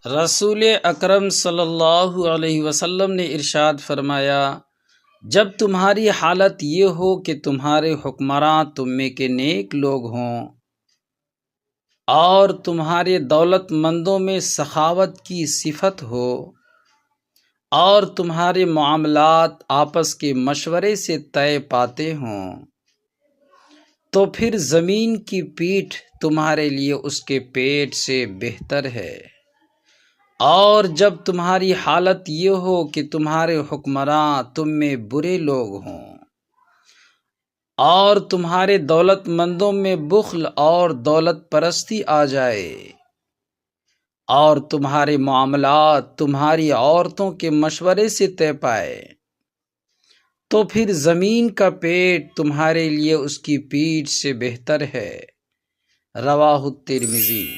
رسول اکرم صلی اللہ علیہ وسلم نے ارشاد فرمایا، جب تمہاری حالت یہ ہو کہ تمہارے حکمراں تم میں کے نیک لوگ ہوں اور تمہارے دولت مندوں میں سخاوت کی صفت ہو اور تمہارے معاملات آپس کے مشورے سے طے پاتے ہوں، تو پھر زمین کی پیٹھ تمہارے لیے اس کے پیٹ سے بہتر ہے۔ اور جب تمہاری حالت یہ ہو کہ تمہارے حکمراں تم میں برے لوگ ہوں اور تمہارے دولت مندوں میں بخل اور دولت پرستی آ جائے اور تمہارے معاملات تمہاری عورتوں کے مشورے سے طے پائے، تو پھر زمین کا پیٹ تمہارے لیے اس کی پیٹھ سے بہتر ہے۔ رواہ الترمذی۔